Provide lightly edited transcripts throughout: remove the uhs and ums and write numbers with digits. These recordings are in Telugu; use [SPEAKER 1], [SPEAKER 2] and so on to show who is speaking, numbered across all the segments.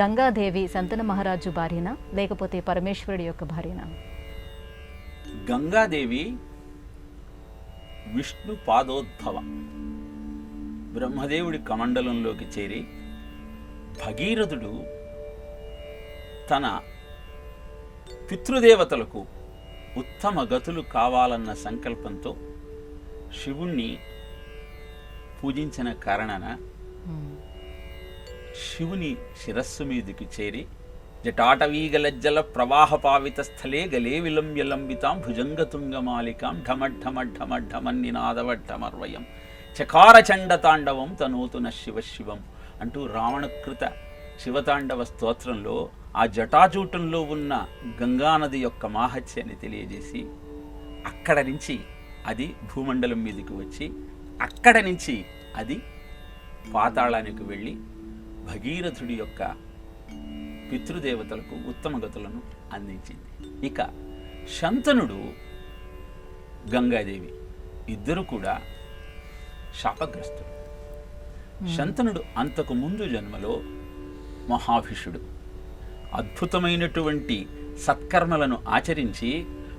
[SPEAKER 1] గంగాదేవి శంతన మహారాజు భార్యనా లేకపోతే పరమేశ్వరుడి యొక్క భార్యనా?
[SPEAKER 2] గంగాదేవి విష్ణు పాదోద్భవ. బ్రహ్మదేవుడి కమండలంలోకి చేరి భగీరథుడు తన పితృదేవతలకు ఉత్తమ గతులు కావాలన్న సంకల్పంతో శివుణ్ణి పూజించిన కారణాన శివుని శిరస్సు మీదికి చేరి జటాటవీగలజ్జల ప్రవాహపావిత స్థలే గలే విలంబ్యలంబితాం భుజంగతుంగమాలికాం ఢమఢమఢమఢమన్నినాదవఢమర్వయం చకారచండ తాండవం తనోతున శివశివం అంటూ రావణకృత శివతాండవ స్తోత్రంలో ఆ జటాజూటంలో ఉన్న గంగానది యొక్క మాహత్యాన్ని తెలియజేసి అక్కడ నుంచి అది భూమండలం మీదకి వచ్చి అక్కడ నుంచి అది పాతాళానికి వెళ్ళి భగీరథుడి యొక్క పితృదేవతలకు ఉత్తమ గతులను అందించింది. ఇక శంతనుడు గంగాదేవి ఇద్దరు కూడా శాపగ్రస్తుడు. శంతనుడు అంతకు ముందు జన్మలో మహాభిషుడు అద్భుతమైనటువంటి సత్కర్మలను ఆచరించి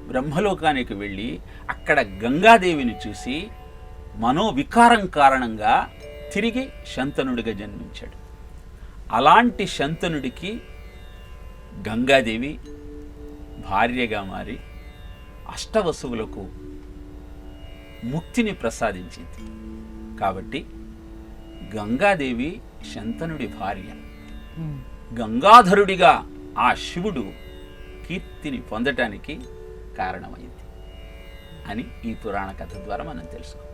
[SPEAKER 2] బ్రహ్మలోకానికి వెళ్ళి అక్కడ గంగాదేవిని చూసి మనోవికారం కారణంగా తిరిగి శంతనుడిగా జన్మించాడు. అలాంటి శంతనుడికి గంగాదేవి భార్యగా మారి అష్టవసువులకు ముక్తిని ప్రసాదించింది. కాబట్టి గంగాదేవి శంతనుడి భార్య. గంగాధరుడిగా ఆ శివుడు కీర్తిని పొందటానికి కారణమైంది అని ఈ పురాణ కథ ద్వారా మనం తెలుసుకోవాలి.